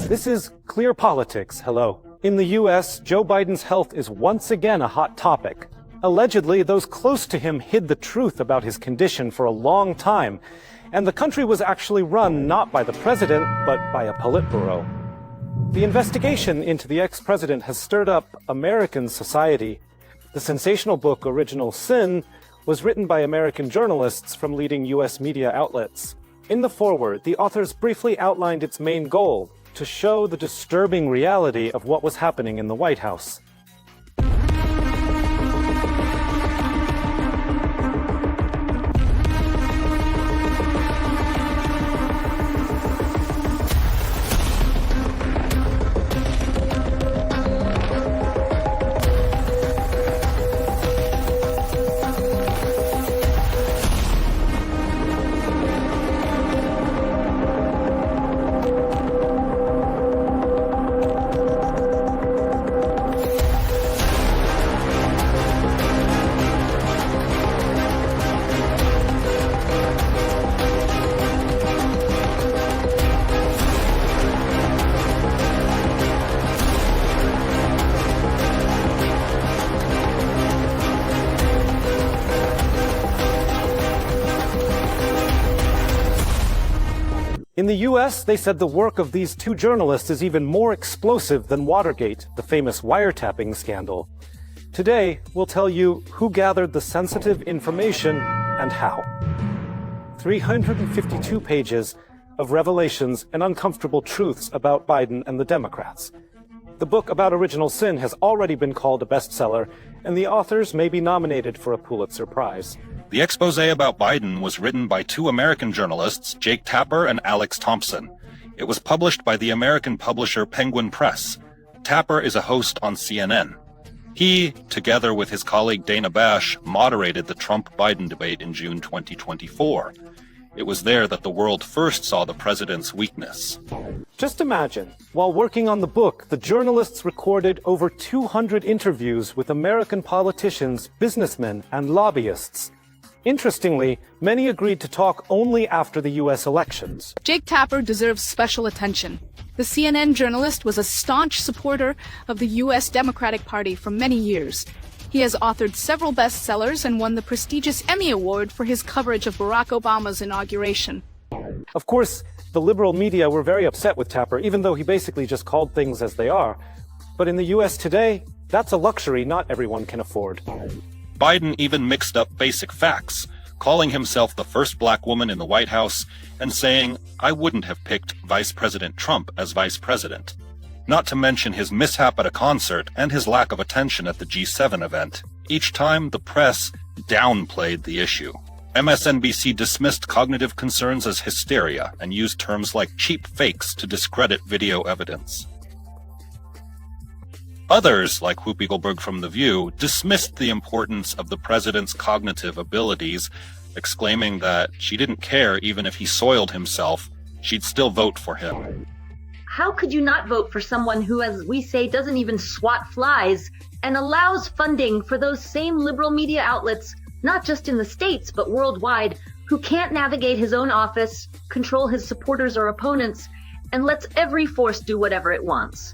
This is Clear Politics. Hello. In the U.S., Joe Biden's health is once again a hot topic. Allegedly, those close to him hid the truth about his condition for a long time, and the country was actually run not by the president, but by a Politburo. The investigation into the ex-president has stirred up American society. The sensational book Original Sin was written by American journalists from leading U.S. media outlets. In the foreword, the authors briefly outlined its main goal, to show the disturbing reality of what was happening in the White House. In the US, they said the work of these two journalists is even more explosive than Watergate, the famous wiretapping scandal. Today, we'll tell you who gathered the sensitive information and how. 352 pages of revelations and uncomfortable truths about Biden and the Democrats. The book about Original Sin has already been called a bestseller, and the authors may be nominated for a Pulitzer Prize. The expose about Biden was written by two American journalists, Jake Tapper and Alex Thompson. It was published by the American publisher Penguin Press. Tapper is a host on CNN. He, together with his colleague Dana Bash, moderated the Trump-Biden debate in June 2024. It was there that the world first saw the president's weakness. Just imagine, while working on the book, the journalists recorded over 200 interviews with American politicians, businessmen, and lobbyists. Interestingly, many agreed to talk only after the U.S. elections. Jake Tapper deserves special attention. The CNN journalist was a staunch supporter of the U.S. Democratic Party for many years. He has authored several bestsellers and won the prestigious Emmy Award for his coverage of Barack Obama's inauguration. Of course, the liberal media were very upset with Tapper, even though he basically just called things as they are. But in the U.S. today, that's a luxury not everyone can afford. Biden even mixed up basic facts, calling himself the first black woman in the White House and saying, "I wouldn't have picked Vice President Trump as vice president." Not to mention his mishap at a concert and his lack of attention at the G7 event. Each time, the press downplayed the issue. MSNBC dismissed cognitive concerns as hysteria and used terms like cheap fakes to discredit video evidence. Others, like Whoopi Goldberg from The View, dismissed the importance of the president's cognitive abilities, exclaiming that she didn't care even if he soiled himself, she'd still vote for him. How could you not vote for someone who, as we say, doesn't even swat flies and allows funding for those same liberal media outlets, not just in the States, but worldwide, who can't navigate his own office, control his supporters or opponents, and lets every force do whatever it wants?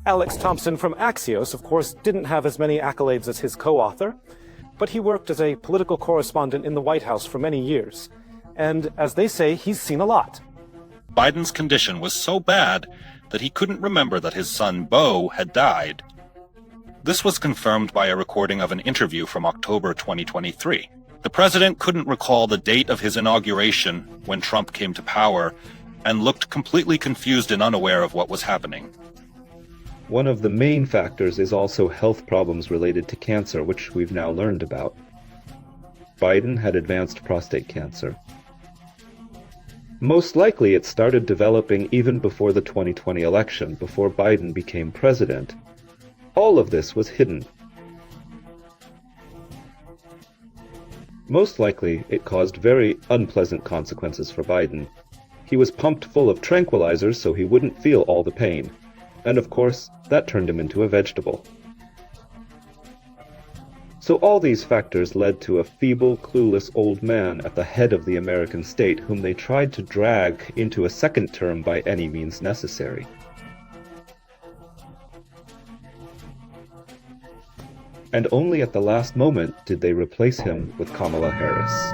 Alex Thompson from Axios, of course, didn't have as many accolades as his co-author, but he worked as a political correspondent in the White House for many years. And as they say, he's seen a lot. Biden's condition was so bad that he couldn't remember that his son, Beau, had died. This was confirmed by a recording of an interview from October 2023. The president couldn't recall the date of his inauguration when Trump came to power and looked completely confused and unaware of what was happening. One of the main factors is also health problems related to cancer, which we've now learned about. Biden had advanced prostate cancer. Most likely it started developing even before the 2020 election, before Biden became president. All of this was hidden. Most likely it caused very unpleasant consequences for Biden. He was pumped full of tranquilizers so he wouldn't feel all the pain. And of course, that turned him into a vegetable. So all these factors led to a feeble, clueless old man at the head of the American state whom they tried to drag into a second term by any means necessary. And only at the last moment did they replace him with Kamala Harris.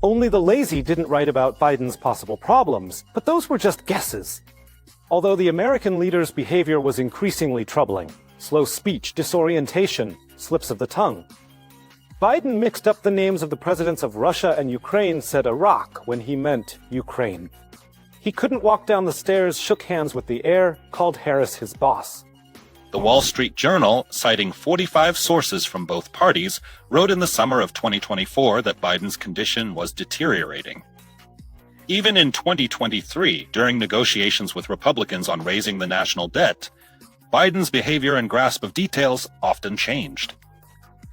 Only the lazy didn't write about Biden's possible problems, but those were just guesses. Although the American leader's behavior was increasingly troubling, slow speech, disorientation, slips of the tongue. Biden mixed up the names of the presidents of Russia and Ukraine, said Iraq when he meant Ukraine. He couldn't walk down the stairs, shook hands with the heir, called Harris his boss. The Wall Street Journal, citing 45 sources from both parties, wrote in the summer of 2024 that Biden's condition was deteriorating. Even in 2023, during negotiations with Republicans on raising the national debt, Biden's behavior and grasp of details often changed.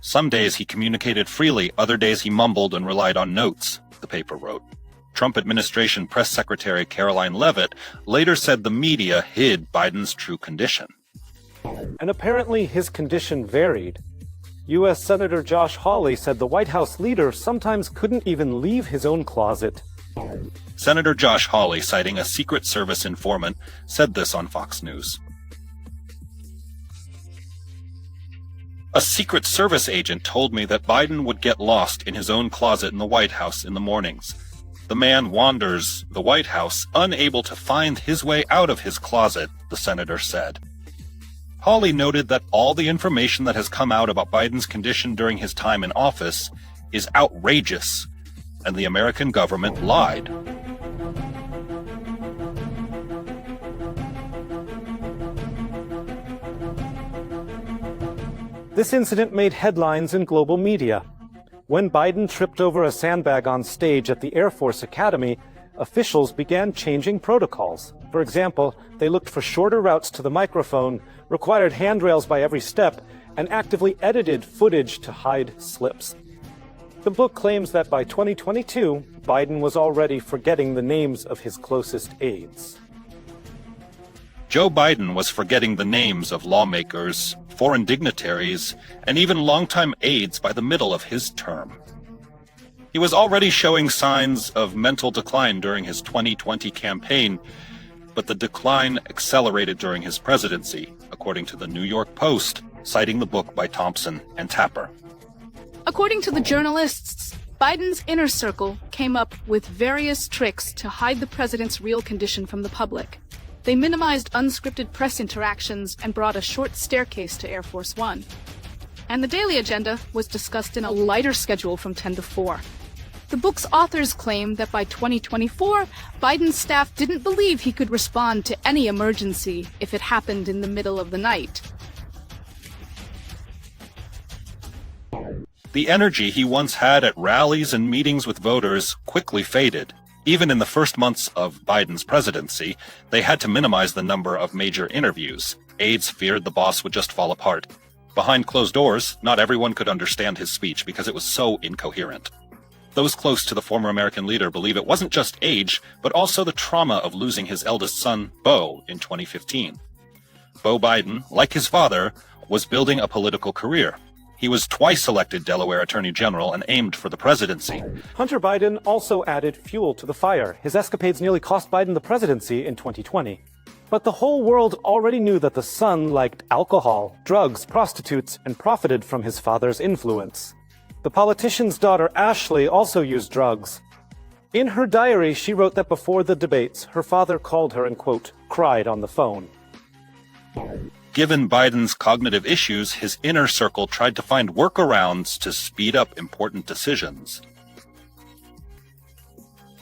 Some days he communicated freely, other days he mumbled and relied on notes, the paper wrote. Trump administration press secretary Caroline Leavitt later said the media hid Biden's true condition. And apparently his condition varied. U.S. Senator Josh Hawley said the White House leader sometimes couldn't even leave his own closet. Senator Josh Hawley, citing a Secret Service informant, said this on Fox News. A Secret Service agent told me that Biden would get lost in his own closet in the White House in the mornings. The man wanders the White House, unable to find his way out of his closet, the senator said. Hawley noted that all the information that has come out about Biden's condition during his time in office is outrageous, and the American government lied. This incident made headlines in global media. When Biden tripped over a sandbag on stage at the Air Force Academy, officials began changing protocols. For example, they looked for shorter routes to the microphone, required handrails by every step, and actively edited footage to hide slips. The book claims that by 2022, Biden was already forgetting the names of his closest aides. Joe Biden was forgetting the names of lawmakers, foreign dignitaries, and even longtime aides by the middle of his term. He was already showing signs of mental decline during his 2020 campaign, but the decline accelerated during his presidency, according to the New York Post, citing the book by Thompson and Tapper. According to the journalists, Biden's inner circle came up with various tricks to hide the president's real condition from the public. They minimized unscripted press interactions and brought a short staircase to Air Force One. And the daily agenda was discussed in a lighter schedule from 10 to 4. The book's authors claim that by 2024, Biden's staff didn't believe he could respond to any emergency if it happened in the middle of the night. The energy he once had at rallies and meetings with voters quickly faded. Even in the first months of Biden's presidency, they had to minimize the number of major interviews. Aides feared the boss would just fall apart. Behind closed doors, not everyone could understand his speech because it was so incoherent. Those close to the former American leader believe it wasn't just age, but also the trauma of losing his eldest son, Beau, in 2015. Beau Biden, like his father, was building a political career. He was twice elected Delaware Attorney General and aimed for the presidency. Hunter Biden also added fuel to the fire. His escapades nearly cost Biden the presidency in 2020. But the whole world already knew that the son liked alcohol, drugs, prostitutes, and profited from his father's influence. The politician's daughter Ashley also used drugs. In her diary, she wrote that before the debates, her father called her and, quote, cried on the phone. Given Biden's cognitive issues, his inner circle tried to find workarounds to speed up important decisions.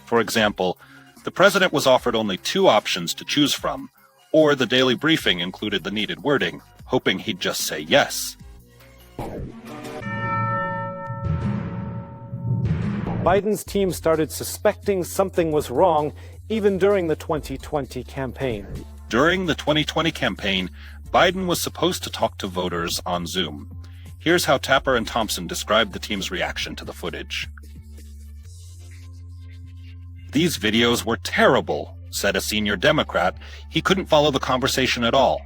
For example, the president was offered only 2 options to choose from, or the daily briefing included the needed wording, hoping he'd just say yes. Biden's team started suspecting something was wrong even during the 2020 campaign. During the 2020 campaign, Biden was supposed to talk to voters on Zoom. Here's how Tapper and Thompson described the team's reaction to the footage. "These videos were terrible," said a senior Democrat. He couldn't follow the conversation at all.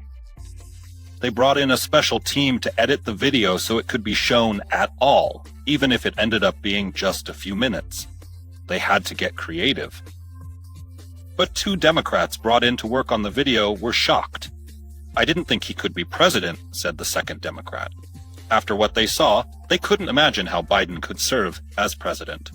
"They brought in a special team to edit the video so it could be shown at all, even if it ended up being just a few minutes. They had to get creative." But 2 Democrats brought in to work on the video were shocked. "I didn't think he could be president," said the second Democrat. After what they saw, they couldn't imagine how Biden could serve as president.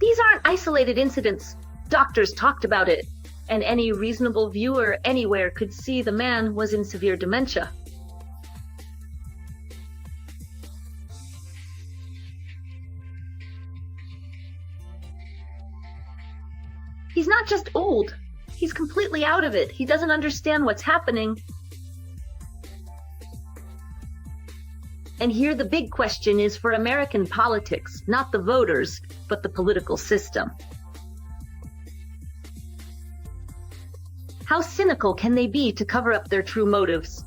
These aren't isolated incidents. Doctors talked about it, and any reasonable viewer anywhere could see the man was in severe dementia. He's not just old. He's completely out of it. He doesn't understand what's happening. And here the big question is for American politics, not the voters, but the political system. How cynical can they be to cover up their true motives?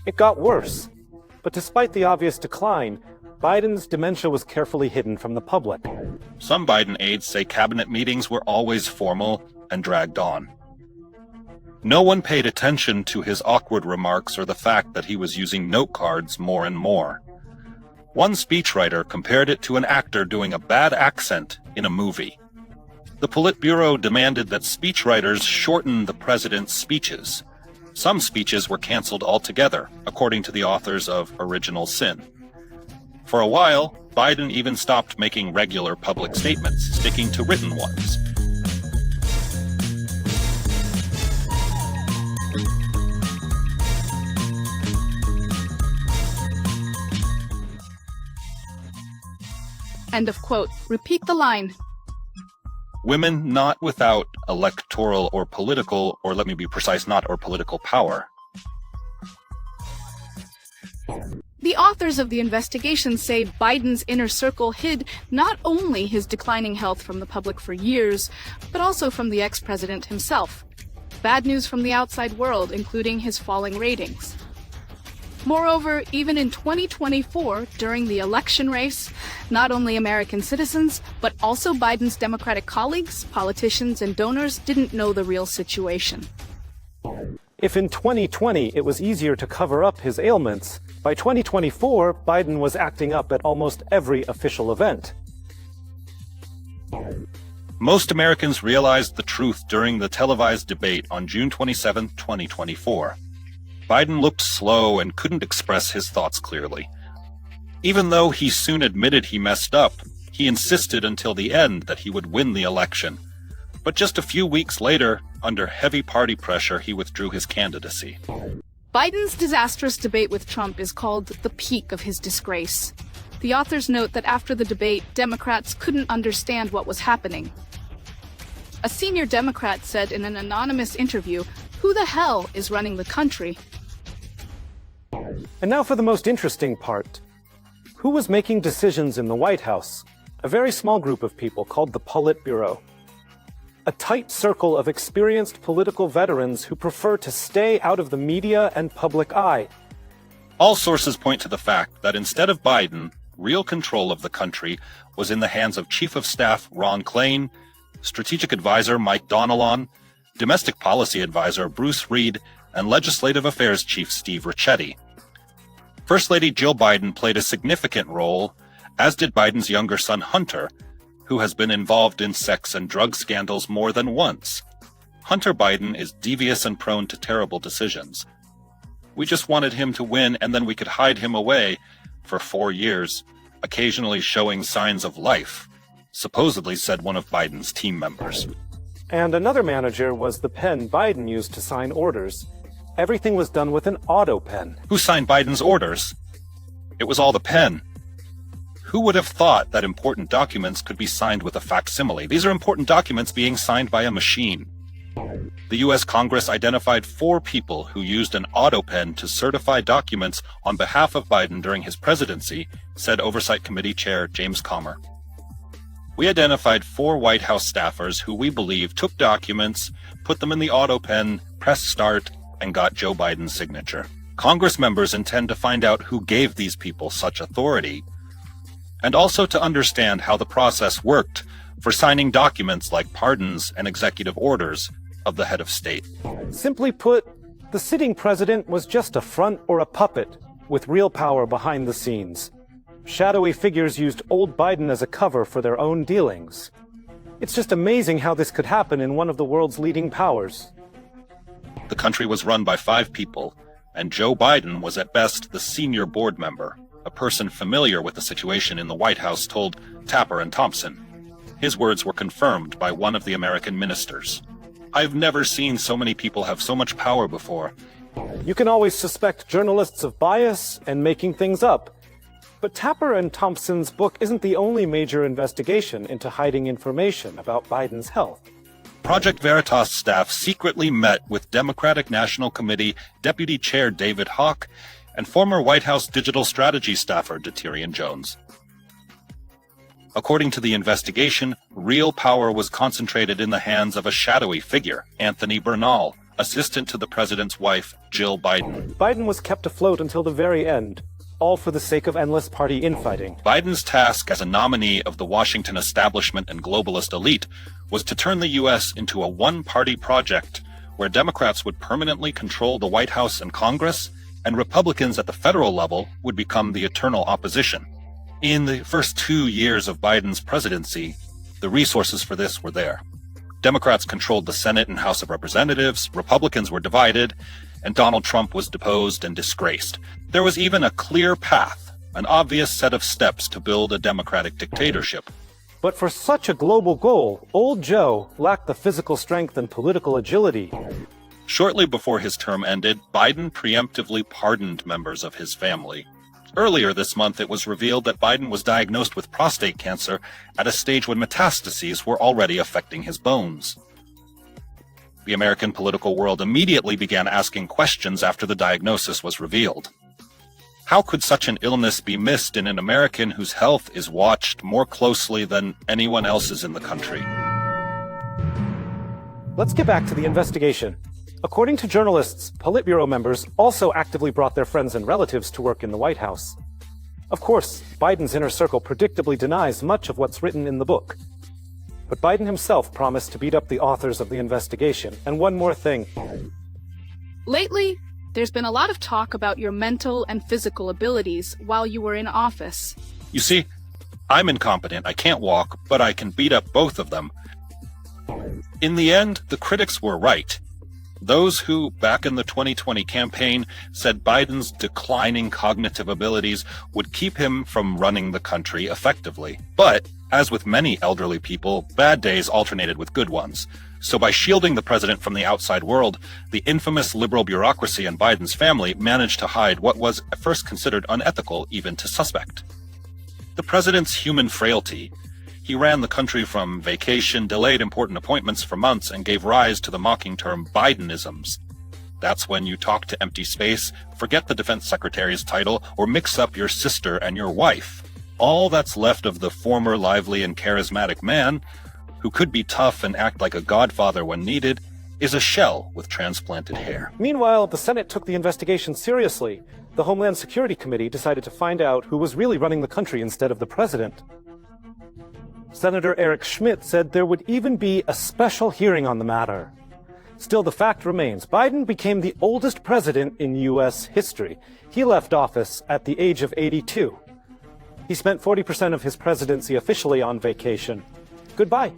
It got worse. But despite the obvious decline, Biden's dementia was carefully hidden from the public. Some Biden aides say cabinet meetings were always formal and dragged on. No one paid attention to his awkward remarks or the fact that he was using note cards more and more. One speechwriter compared it to an actor doing a bad accent in a movie. The Politburo demanded that speechwriters shorten the president's speeches. Some speeches were canceled altogether, according to the authors of Original Sin. For a while, Biden even stopped making regular public statements, sticking to written ones. End of quote. Repeat the line. Women not without electoral or political, or let me be precise, not or political power. The authors of the investigation say Biden's inner circle hid not only his declining health from the public for years, but also from the ex-president himself. Bad news from the outside world, including his falling ratings. Moreover, even in 2024, during the election race, not only American citizens, but also Biden's Democratic colleagues, politicians, and donors didn't know the real situation. If in 2020 it was easier to cover up his ailments, by 2024, Biden was acting up at almost every official event. Most Americans realized the truth during the televised debate on June 27, 2024. Biden looked slow and couldn't express his thoughts clearly. Even though he soon admitted he messed up, he insisted until the end that he would win the election. But just a few weeks later, under heavy party pressure, he withdrew his candidacy. Biden's disastrous debate with Trump is called the peak of his disgrace. The authors note that after the debate, Democrats couldn't understand what was happening. A senior Democrat said in an anonymous interview, "Who the hell is running the country?" And now for the most interesting part. Who was making decisions in the White House? A very small group of people called the Politburo. A tight circle of experienced political veterans who prefer to stay out of the media and public eye. All sources point to the fact that instead of Biden, real control of the country was in the hands of Chief of Staff Ron Klain, Strategic Advisor Mike Donilon, Domestic Policy Advisor Bruce Reed, and Legislative Affairs Chief Steve Ricchetti. First Lady Jill Biden played a significant role, as did Biden's younger son Hunter, who has been involved in sex and drug scandals more than once. Hunter Biden is devious and prone to terrible decisions. We just wanted him to win, and then we could hide him away for 4 years, occasionally showing signs of life, supposedly said one of Biden's team members. And another manager was the pen Biden used to sign orders. Everything was done with an auto pen. Who signed Biden's orders? It was all the pen. Who would have thought that important documents could be signed with a facsimile? These are important documents being signed by a machine. The U.S. Congress identified 4 people who used an auto pen to certify documents on behalf of Biden during his presidency, said Oversight Committee Chair James Comer. We identified 4 White House staffers who we believe took documents, put them in the auto pen, pressed start, and got Joe Biden's signature. Congress members intend to find out who gave these people such authority, and also to understand how the process worked for signing documents like pardons and executive orders of the head of state. Simply put, the sitting president was just a front or a puppet with real power behind the scenes. Shadowy figures used old Biden as a cover for their own dealings. It's just amazing how this could happen in one of the world's leading powers. The country was run by 5 people, and Joe Biden was at best the senior board member. A person familiar with the situation in the White House told Tapper and Thompson. His words were confirmed by one of the American ministers. I've never seen so many people have so much power before. You can always suspect journalists of bias and making things up. But Tapper and Thompson's book isn't the only major investigation into hiding information about Biden's health. Project Veritas staff secretly met with Democratic National Committee Deputy Chair David Hawk and former White House digital strategy staffer DeTyrion Jones. According to the investigation, real power was concentrated in the hands of a shadowy figure, Anthony Bernal, assistant to the president's wife, Jill Biden. Biden was kept afloat until the very end, all for the sake of endless party infighting. Biden's task as a nominee of the Washington establishment and globalist elite was to turn the U.S. into a one-party project where Democrats would permanently control the White House and Congress, and Republicans at the federal level would become the eternal opposition. In the first 2 years of Biden's presidency, the resources for this were there. Democrats controlled the Senate and House of Representatives, Republicans were divided, and Donald Trump was deposed and disgraced. There was even a clear path, an obvious set of steps to build a democratic dictatorship. But for such a global goal, old Joe lacked the physical strength and political agility. Shortly before his term ended, Biden preemptively pardoned members of his family. Earlier this month, it was revealed that Biden was diagnosed with prostate cancer at a stage when metastases were already affecting his bones. The American political world immediately began asking questions after the diagnosis was revealed. How could such an illness be missed in an American whose health is watched more closely than anyone else's in the country? Let's get back to the investigation. According to journalists, Politburo members also actively brought their friends and relatives to work in the White House. Of course, Biden's inner circle predictably denies much of what's written in the book. But Biden himself promised to beat up the authors of the investigation. And one more thing. Lately, there's been a lot of talk about your mental and physical abilities while you were in office. You see, I'm incompetent. I can't walk, but I can beat up both of them. In the end, the critics were right. Those who, back in the 2020 campaign, said Biden's declining cognitive abilities would keep him from running the country effectively. But, as with many elderly people, bad days alternated with good ones. So by shielding the president from the outside world, the infamous liberal bureaucracy and Biden's family managed to hide what was at first considered unethical even to suspect. The president's human frailty. He ran the country from vacation, delayed important appointments for months, and gave rise to the mocking term Bidenisms. That's when you talk to empty space, forget the defense secretary's title, or mix up your sister and your wife. All that's left of the former lively and charismatic man, who could be tough and act like a godfather when needed, is a shell with transplanted hair. Meanwhile, the Senate took the investigation seriously. The Homeland Security Committee decided to find out who was really running the country instead of the president. Senator Eric Schmitt said there would even be a special hearing on the matter. Still, the fact remains, Biden became the oldest president in U.S. history. He left office at the age of 82. He spent 40% of his presidency officially on vacation. Goodbye.